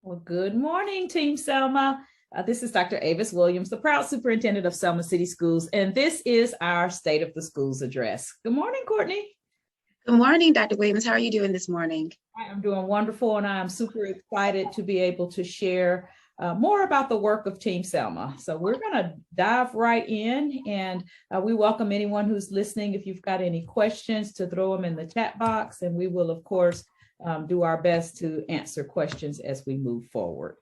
Well, good morning, Team Selma. This is Dr. Avis Williams, the proud superintendent of Selma City Schools, and this is our State of the Schools address. Good morning, Courtney. Good morning, Dr. Williams. How are you doing this morning? I am doing wonderful, and I am super excited to be able to share more about the work of Team Selma. So we're going to dive right in, and we welcome anyone who's listening. If you've got any questions, to throw them in the chat box, and we will, of course, do our best to answer questions as we move forward.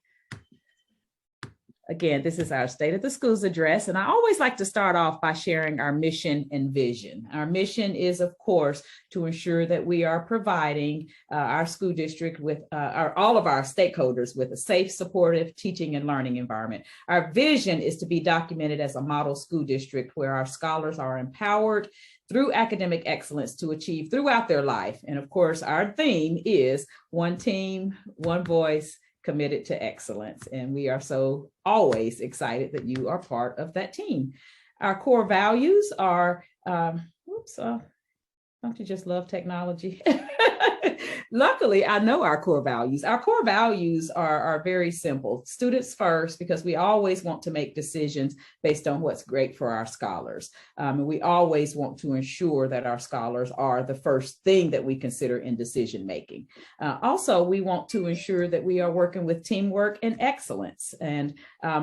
Again, this is our State of the Schools address, and I always like to start off by sharing our mission and vision. Our mission is, of course, to ensure that we are providing our school district with all of our stakeholders with a safe, supportive teaching and learning environment. Our vision is to be documented as a model school district where our scholars are empowered through academic excellence to achieve throughout their life. And of course, our theme is one team, one voice, committed to excellence. And we are so always excited that you are part of that team. Our core values are, don't you just love technology? Luckily, I know our core values. Our core values are very simple. Students first, because we always want to make decisions based on what's great for our scholars. And we always want to ensure that our scholars are the first thing that we consider in decision making. Also, we want to ensure that we are working with teamwork and excellence. And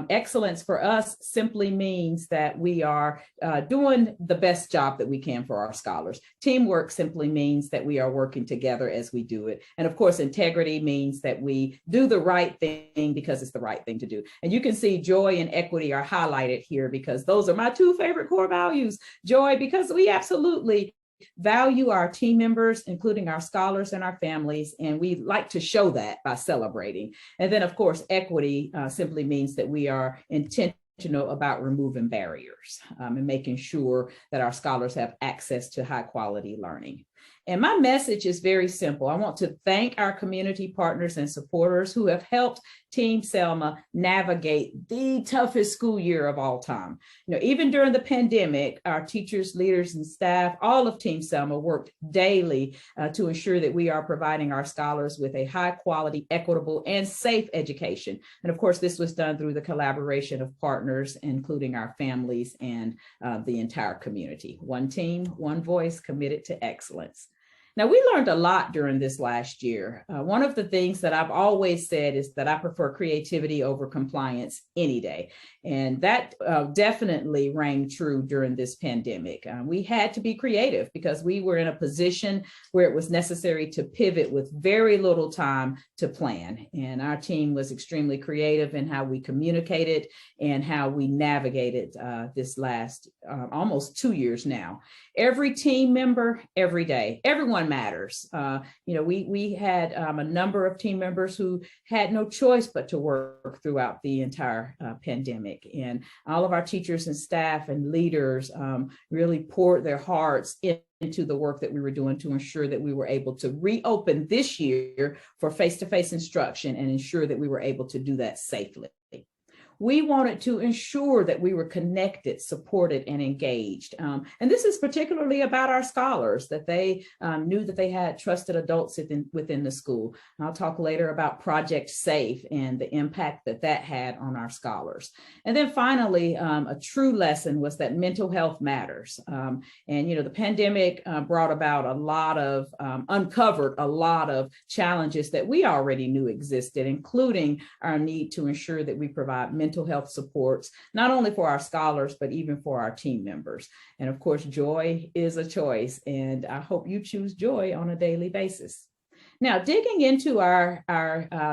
excellence for us simply means that we are doing the best job that we can for our scholars. Teamwork simply means that we are working together as we do it. And of course, integrity means that we do the right thing because it's the right thing to do. And you can see joy and equity are highlighted here because those are my two favorite core values. Joy, because we absolutely value our team members, including our scholars and our families, and we like to show that by celebrating. And then, of course, equity simply means that we are intentional about removing barriers and making sure that our scholars have access to high quality learning. And my message is very simple. I want to thank our community partners and supporters who have helped Team Selma navigate the toughest school year of all time. You know, even during the pandemic, our teachers, leaders, and staff, all of Team Selma worked daily to ensure that we are providing our scholars with a high quality, equitable, and safe education. And of course, this was done through the collaboration of partners, including our families and the entire community. One team, one voice, committed to excellence. Now, we learned a lot during this last year. One of the things that I've always said is that I prefer creativity over compliance any day. And that definitely rang true during this pandemic. We had to be creative because we were in a position where it was necessary to pivot with very little time to plan. And our team was extremely creative in how we communicated and how we navigated this last almost 2 years now. Every team member, every day, everyone matters. We had a number of team members who had no choice but to work throughout the entire pandemic. And all of our teachers and staff and leaders really poured their hearts into the work that we were doing to ensure that we were able to reopen this year for face-to-face instruction and ensure that we were able to do that safely. We wanted to ensure that we were connected, supported, and engaged. And this is particularly about our scholars, that they knew that they had trusted adults within the school. And I'll talk later about Project Safe and the impact that that had on our scholars. And then finally, a true lesson was that mental health matters. The pandemic brought about uncovered a lot of challenges that we already knew existed, including our need to ensure that we provide mental health supports, not only for our scholars, but even for our team members. And of course, joy is a choice, and I hope you choose joy on a daily basis. Now, digging into our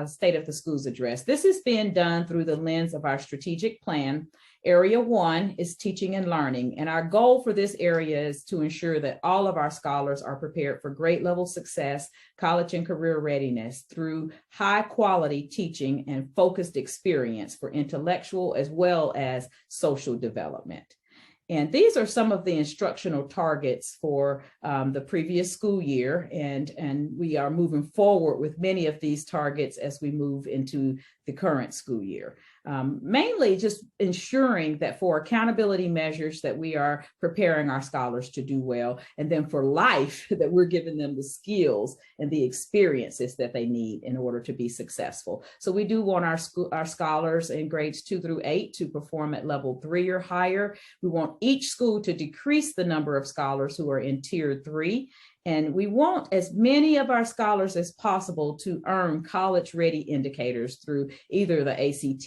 State of the Schools address, this is being done through the lens of our strategic plan. Area 1 is teaching and learning, and our goal for this area is to ensure that all of our scholars are prepared for grade level success, college and career readiness through high quality teaching and focused experience for intellectual as well as social development. And these are some of the instructional targets for the previous school year. And we are moving forward with many of these targets as we move into the current school year. Mainly just ensuring that for accountability measures that we are preparing our scholars to do well, and then for life that we're giving them the skills and the experiences that they need in order to be successful. So we do want our scholars in grades 2 through 8 to perform at level 3 or higher. We want each school to decrease the number of scholars who are in tier 3. And we want as many of our scholars as possible to earn college-ready indicators through either the ACT,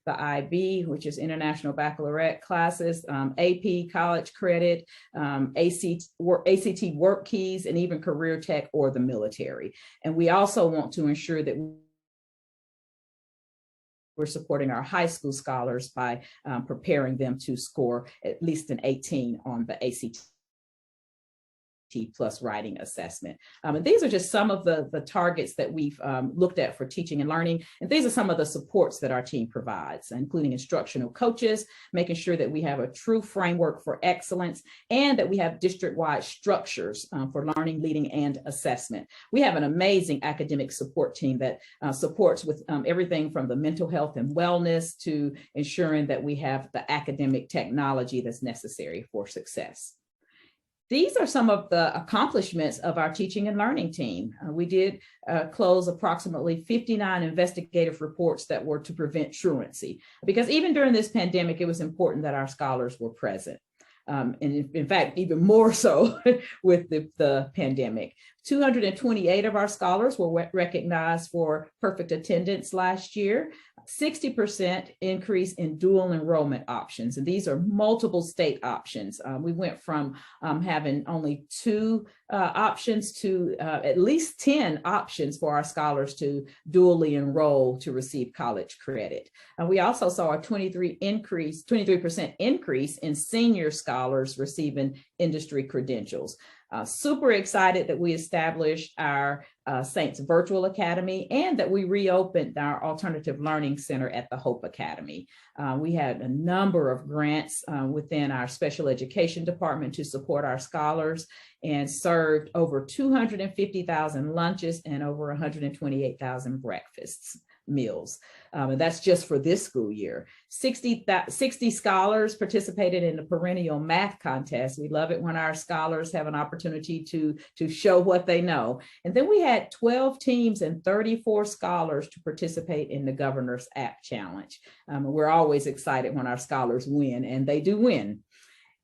the IB, which is International Baccalaureate classes, AP college credit, ACT work keys, and even career tech or the military. And we also want to ensure that we're supporting our high school scholars by preparing them to score at least an 18 on the ACT plus writing assessment. And these are just some of the targets that we've looked at for teaching and learning. And these are some of the supports that our team provides, including instructional coaches, making sure that we have a true framework for excellence and that we have district-wide structures for learning, leading, and assessment. We have an amazing academic support team that supports with everything from the mental health and wellness to ensuring that we have the academic technology that's necessary for success. These are some of the accomplishments of our teaching and learning team. We did close approximately 59 investigative reports that were to prevent truancy, because even during this pandemic, it was important that our scholars were present. And in fact, even more so with the pandemic. 228 of our scholars were recognized for perfect attendance last year, 60% increase in dual enrollment options. And these are multiple state options. We went from having only 2 options to at least 10 options for our scholars to dually enroll to receive college credit. We also saw a 23% increase in senior scholars receiving industry credentials. Super excited that we established our Saints Virtual Academy and that we reopened our Alternative Learning Center at the Hope Academy. We had a number of grants within our special education department to support our scholars and served over 250,000 lunches and over 128,000 breakfasts meals. And that's just for this school year. 60 scholars participated in the perennial math contest. We love it when our scholars have an opportunity to show what they know. And then we had 12 teams and 34 scholars to participate in the Governor's App Challenge. We're always excited when our scholars win, and they do win.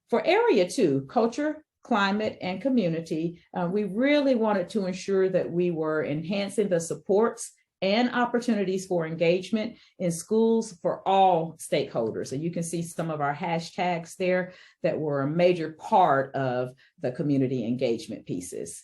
For Area 2, culture, climate, and community, we really wanted to ensure that we were enhancing the supports and opportunities for engagement in schools for all stakeholders. And you can see some of our hashtags there that were a major part of the community engagement pieces.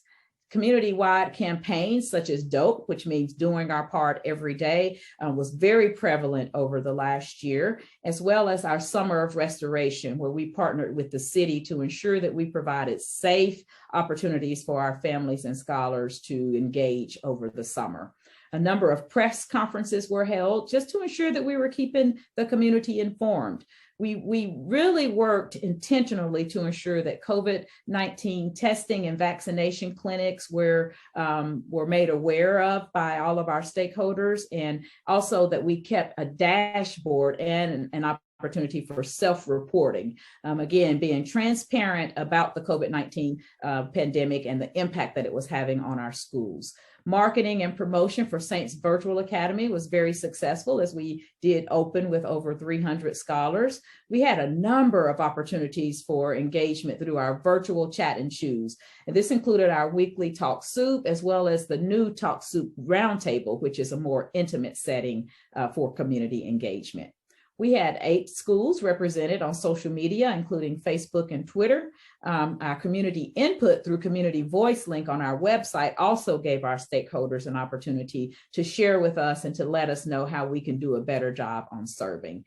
Community-wide campaigns such as DOPE, which means doing our part every day, was very prevalent over the last year, as well as our Summer of Restoration, where we partnered with the city to ensure that we provided safe opportunities for our families and scholars to engage over the summer. A number of press conferences were held just to ensure that we were keeping the community informed. We really worked intentionally to ensure that COVID-19 testing and vaccination clinics were made aware of by all of our stakeholders, and also that we kept a dashboard and an opportunity for self-reporting. Again, being transparent about the COVID-19 pandemic and the impact that it was having on our schools. Marketing and promotion for Saints Virtual Academy was very successful, as we did open with over 300 scholars. We had a number of opportunities for engagement through our virtual chat and choose. And this included our weekly Talk Soup, as well as the new Talk Soup Roundtable, which is a more intimate setting for community engagement. We had 8 schools represented on social media, including Facebook and Twitter. Our community input through Community Voice link on our website also gave our stakeholders an opportunity to share with us and to let us know how we can do a better job on serving.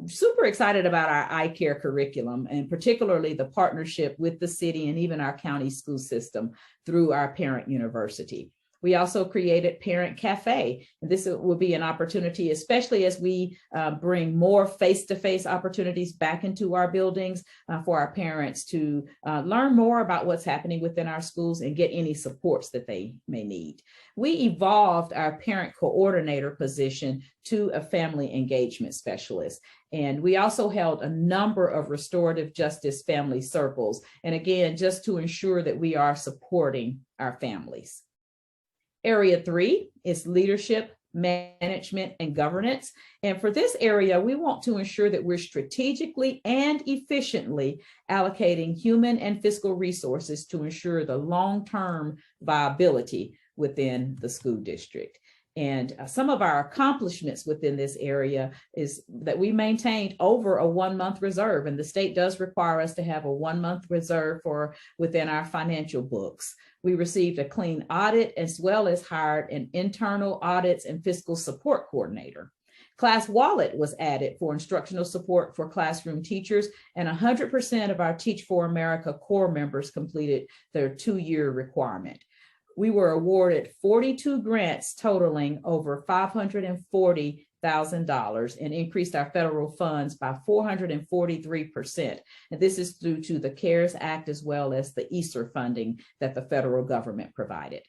Super excited about our iCare curriculum, and particularly the partnership with the city and even our county school system through our parent university. We also created Parent Cafe. And this will be an opportunity, especially as we bring more face-to-face opportunities back into our buildings for our parents to learn more about what's happening within our schools and get any supports that they may need. We evolved our parent coordinator position to a family engagement specialist. And we also held a number of restorative justice family circles. And again, just to ensure that we are supporting our families. Area 3 is leadership, management, and governance. And for this area, we want to ensure that we're strategically and efficiently allocating human and fiscal resources to ensure the long-term viability within the school district. And some of our accomplishments within this area is that we maintained over a 1-month reserve, and the state does require us to have a 1-month reserve for within our financial books. We received a clean audit as well as hired an internal audits and fiscal support coordinator. Class Wallet was added for instructional support for classroom teachers, and 100% of our Teach for America core members completed their 2-year requirement. We were awarded 42 grants totaling over $540,000 and increased our federal funds by 443%. And this is due to the CARES Act as well as the ESSER funding that the federal government provided.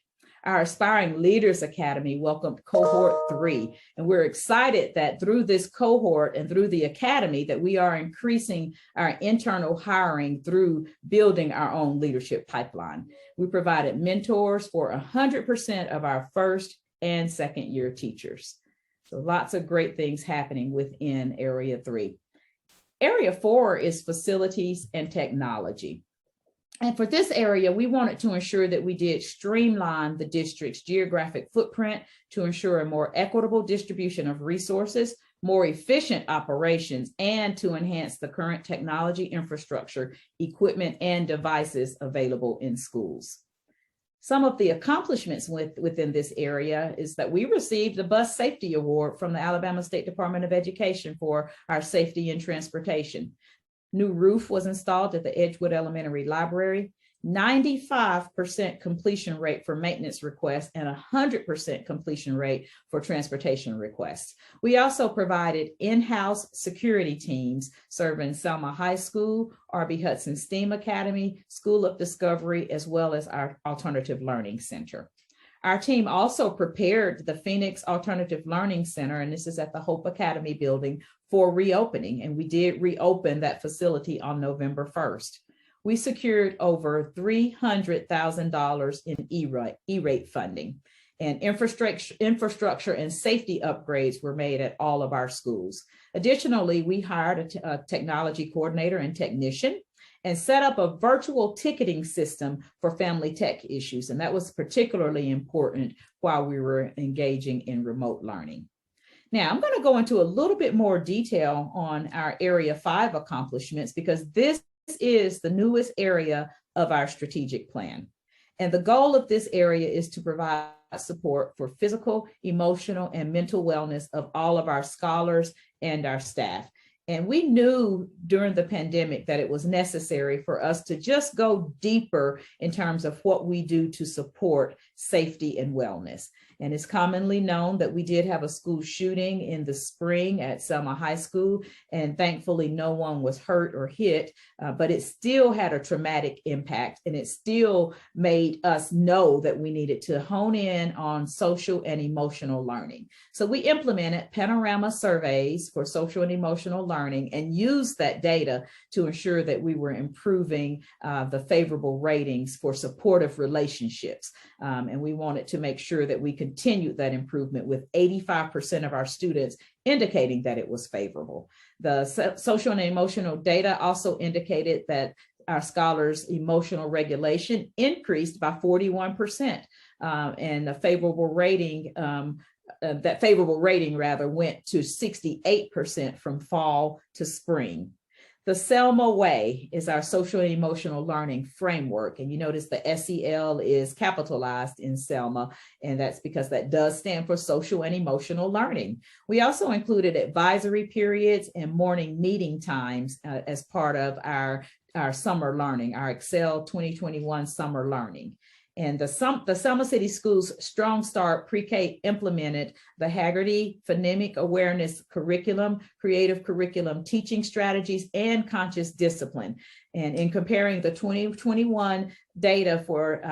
Our Aspiring Leaders Academy welcomed cohort 3, and we're excited that through this cohort and through the academy that we are increasing our internal hiring through building our own leadership pipeline. We provided mentors for 100% of our first and second year teachers. So lots of great things happening within Area 3. Area 4 is facilities and technology. And for this area, we wanted to ensure that we did streamline the district's geographic footprint to ensure a more equitable distribution of resources, more efficient operations, and to enhance the current technology infrastructure, equipment, and devices available in schools. Some of the accomplishments within this area is that we received the Bus Safety Award from the Alabama State Department of Education for our safety and transportation. New roof was installed at the Edgewood Elementary Library, 95% completion rate for maintenance requests, and 100% completion rate for transportation requests. We also provided in-house security teams serving Selma High School, R.B. Hudson STEAM Academy, School of Discovery, as well as our Alternative Learning Center. Our team also prepared the Phoenix Alternative Learning Center, and this is at the Hope Academy building, for reopening, and we did reopen that facility on November 1st. We secured over $300,000 in E-rate funding, and infrastructure and safety upgrades were made at all of our schools. Additionally, we hired a technology coordinator and technician and set up a virtual ticketing system for family tech issues, and that was particularly important while we were engaging in remote learning. Now, I'm going to go into a little bit more detail on our Area 5 accomplishments because this is the newest area of our strategic plan. And the goal of this area is to provide support for physical, emotional, and mental wellness of all of our scholars and our staff. And we knew during the pandemic that it was necessary for us to just go deeper in terms of what we do to support safety and wellness. And it's commonly known that we did have a school shooting in the spring at Selma High School, and thankfully no one was hurt or hit, but it still had a traumatic impact, and it still made us know that we needed to hone in on social and emotional learning. So we implemented panorama surveys for social and emotional learning and used that data to ensure that we were improving the favorable ratings for supportive relationships. And we wanted to make sure that we continued that improvement with 85% of our students indicating that it was favorable. The social and emotional data also indicated that our scholars' emotional regulation increased by 41%, and the favorable rating, that favorable rating rather went to 68% from fall to spring. The Selma Way is our social and emotional learning framework. And you notice the SEL is capitalized in Selma, and that's because that does stand for social and emotional learning. We also included advisory periods and morning meeting times as part of our summer learning, our Excel 2021 summer learning. And the Selma City Schools Strong Start Pre-K implemented the Haggerty Phonemic Awareness Curriculum, Creative Curriculum Teaching Strategies, and Conscious Discipline. And in comparing the 2021 data for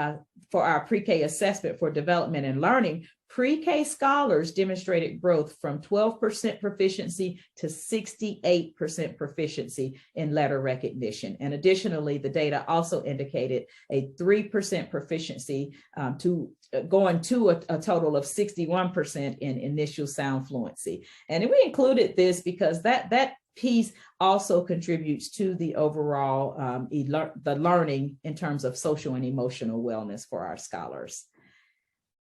our pre-K assessment for development and learning, pre-K scholars demonstrated growth from 12% proficiency to 68% proficiency in letter recognition. And additionally, the data also indicated a 3% proficiency going to a total of 61% in initial sound fluency. And we included this because that piece also contributes to the overall the learning in terms of social and emotional wellness for our scholars.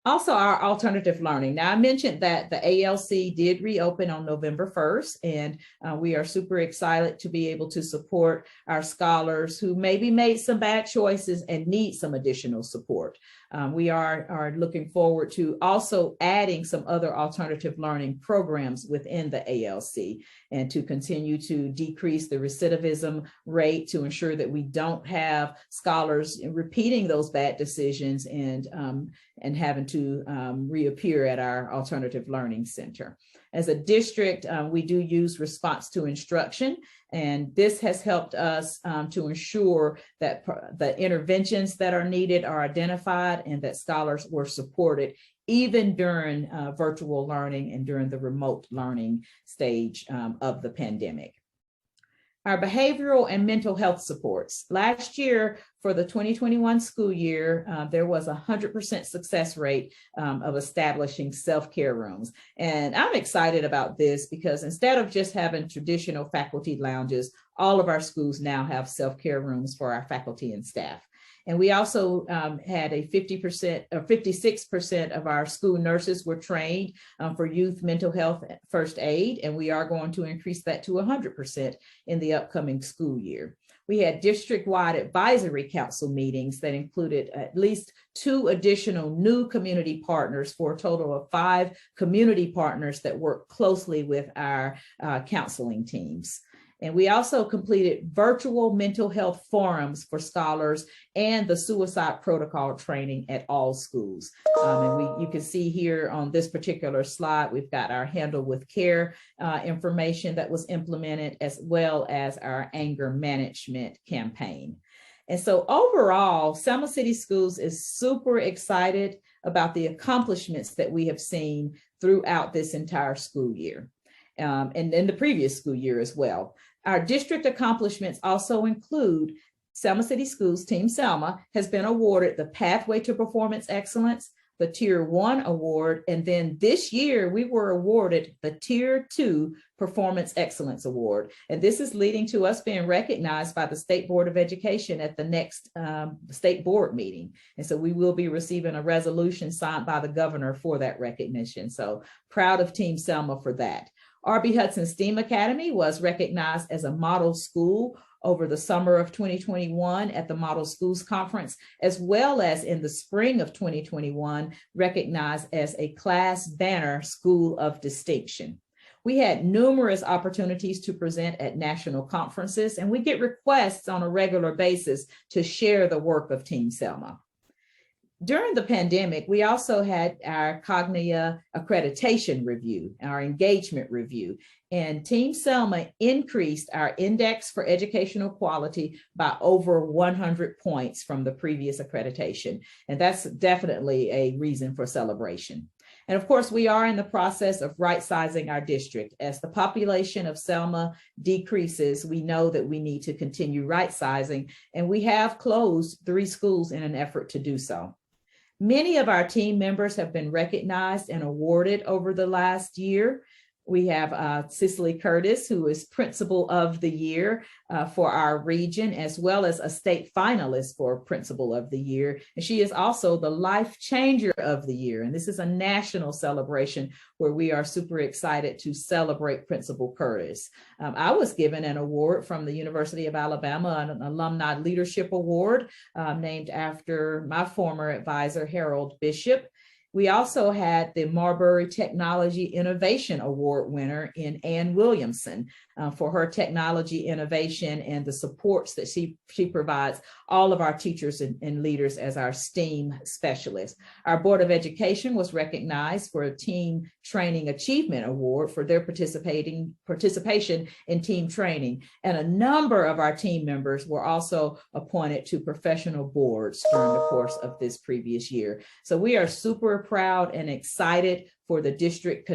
Also, our alternative learning. Now, I mentioned that the ALC did reopen on November 1st, and we are super excited to be able to support our scholars who maybe made some bad choices and need some additional support. We are looking forward to also adding some other alternative learning programs within the ALC and to continue to decrease the recidivism rate to ensure that we don't have scholars repeating those bad decisions and having to reappear at our alternative learning center. As a district, we do use response to instruction, and this has helped us to ensure that the interventions that are needed are identified and that scholars were supported even during virtual learning and during the remote learning stage of the pandemic. Our behavioral and mental health supports. Last year, for the 2021 school year, there was a 100% success rate of establishing self-care rooms. And I'm excited about this because instead of just having traditional faculty lounges, all of our schools now have self-care rooms for our faculty and staff. And we also had a 50% or 56% of our school nurses were trained for youth mental health first aid, and we are going to increase that to 100% in the upcoming school year. We had district-wide advisory council meetings that included at least 2 additional new community partners for a total of 5 community partners that work closely with our counseling teams. And we also completed virtual mental health forums for scholars and the suicide protocol training at all schools. And you can see here on this particular slide, we've got our Handle with Care information that was implemented, as well as our anger management campaign. And so overall, Selma City Schools is super excited about the accomplishments that we have seen throughout this entire school year. And in the previous school year as well. Our district accomplishments also include Selma City Schools, Team Selma, has been awarded the Pathway to Performance Excellence, the Tier 1 award, and then this year we were awarded the Tier 2 Performance Excellence Award. And this is leading to us being recognized by the State Board of Education at the next state board meeting. And so we will be receiving a resolution signed by the governor for that recognition. So proud of Team Selma for that. R.B. Hudson STEAM Academy was recognized as a model school over the summer of 2021 at the Model Schools Conference, as well as in the spring of 2021, recognized as a class banner school of distinction. We had numerous opportunities to present at national conferences, and we get requests on a regular basis to share the work of Team Selma. During the pandemic, we also had our Cognia accreditation review, our engagement review, and Team Selma increased our index for educational quality by over 100 points from the previous accreditation. And that's definitely a reason for celebration. And of course, we are in the process of right-sizing our district. As the population of Selma decreases, we know that we need to continue right-sizing, and we have closed 3 schools in an effort to do so. Many of our team members have been recognized and awarded over the last year. We have Cicely Curtis, who is Principal of the Year for our region, as well as a state finalist for Principal of the Year. And she is also the Life Changer of the Year. And this is a national celebration where we are super excited to celebrate Principal Curtis. I was given an award from the University of Alabama, an Alumni Leadership Award named after my former advisor, Harold Bishop. We also had the Marbury Technology Innovation Award winner in Ann Williamson for her technology innovation and the supports that she provides all of our teachers and leaders as our STEAM specialists. Our Board of Education was recognized for a Team Training Achievement Award for their participation in team training. And a number of our team members were also appointed to professional boards during the course of this previous year. So we are super proud and excited for the district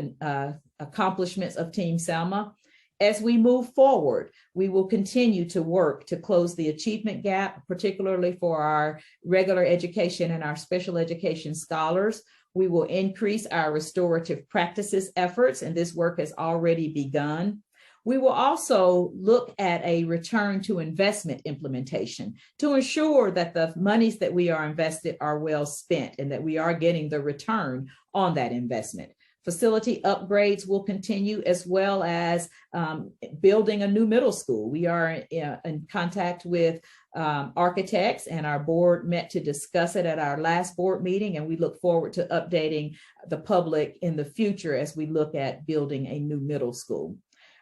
accomplishments of Team Selma. As we move forward, we will continue to work to close the achievement gap, particularly for our regular education and our special education scholars. We will increase our restorative practices efforts, and this work has already begun. We will also look at a return to investment implementation to ensure that the monies that we are invested are well spent and that we are getting the return on that investment. Facility upgrades will continue, as well as building a new middle school. We are in contact with architects, and our board met to discuss it at our last board meeting, and we look forward to updating the public in the future as we look at building a new middle school.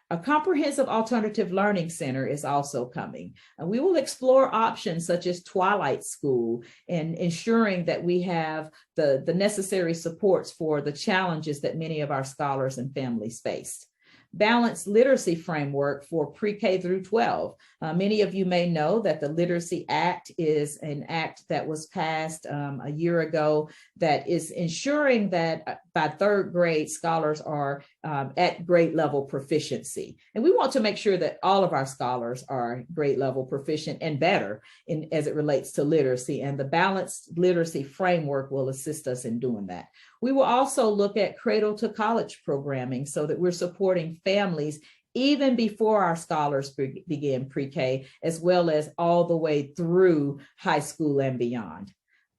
A comprehensive alternative learning center is also coming. And we will explore options such as Twilight School and ensuring that we have the necessary supports for the challenges that many of our scholars and families faced. Balanced literacy framework for pre-K through 12. Many of you may know that the Literacy Act is an act that was passed a year ago that is ensuring that by third grade, scholars are at grade level proficiency. And we want to make sure that all of our scholars are grade level proficient and better as it relates to literacy, and the balanced literacy framework will assist us in doing that. We will also look at cradle to college programming so that we're supporting families even before our scholars begin pre-K, as well as all the way through high school and beyond.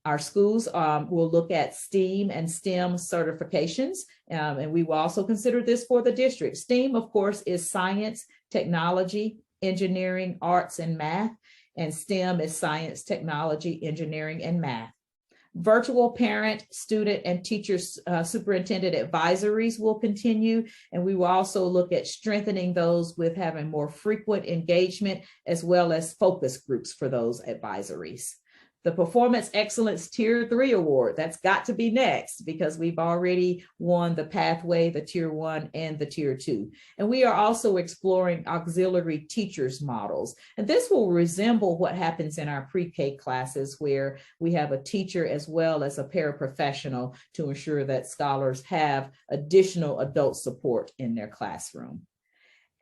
Our schools will look at STEAM and STEM certifications, and we will also consider this for the district. STEAM, of course, is science, technology, engineering, arts, and math, and STEM is science, technology, engineering, and math. Virtual parent, student, and teacher superintendent advisories will continue, and we will also look at strengthening those with having more frequent engagement as well as focus groups for those advisories. The Performance Excellence Tier 3 Award, that's got to be next because we've already won the Pathway, the Tier 1, and the Tier 2. And we are also exploring auxiliary teachers models. And this will resemble what happens in our pre-K classes, where we have a teacher as well as a paraprofessional to ensure that scholars have additional adult support in their classroom.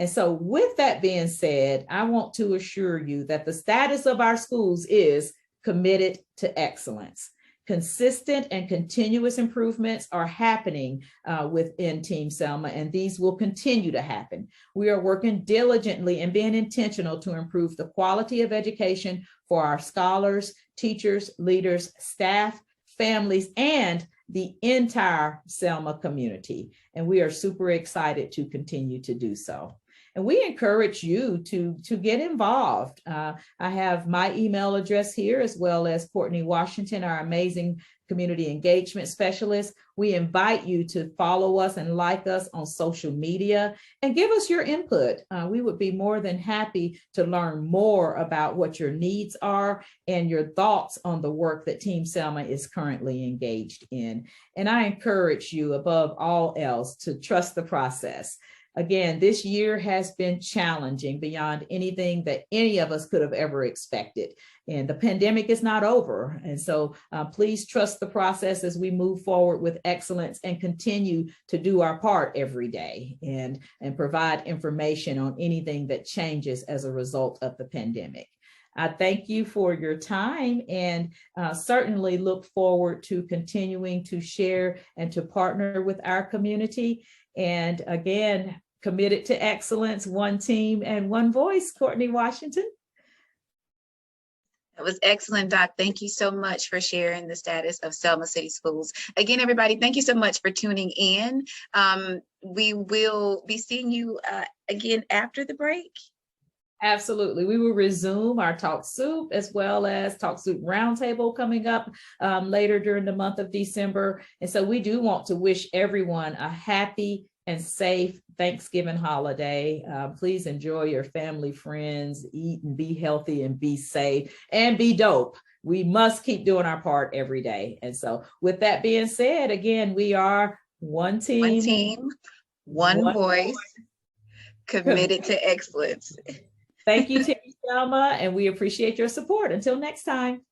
And so with that being said, I want to assure you that the status of our schools is committed to excellence. Consistent and continuous improvements are happening within Team Selma, and these will continue to happen. We are working diligently and being intentional to improve the quality of education for our scholars, teachers, leaders, staff, families, and the entire Selma community. And we are super excited to continue to do so. And we encourage you to get involved. I have my email address here, as well as Courtney Washington, our amazing community engagement specialist. We invite you to follow us and like us on social media and give us your input. We would be more than happy to learn more about what your needs are and your thoughts on the work that Team Selma is currently engaged in. And I encourage you above all else to trust the process. Again, this year has been challenging beyond anything that any of us could have ever expected. And the pandemic is not over. And so please trust the process as we move forward with excellence and continue to do our part every day and provide information on anything that changes as a result of the pandemic. I thank you for your time and certainly look forward to continuing to share and to partner with our community. And again, committed to excellence, one team and one voice. Courtney Washington. That was excellent, Doc. Thank you so much for sharing the status of Selma City Schools. Again, everybody, thank you so much for tuning in. We will be seeing you again after the break. Absolutely. We will resume our Talk Soup as well as Talk Soup Roundtable coming up later during the month of December. And so we do want to wish everyone a happy and safe Thanksgiving holiday. Please enjoy your family, friends, eat and be healthy and be safe and be dope. We must keep doing our part every day. And so with that being said, again, we are one team, one voice, committed to excellence. Thank you, Team Selma, and we appreciate your support. Until next time.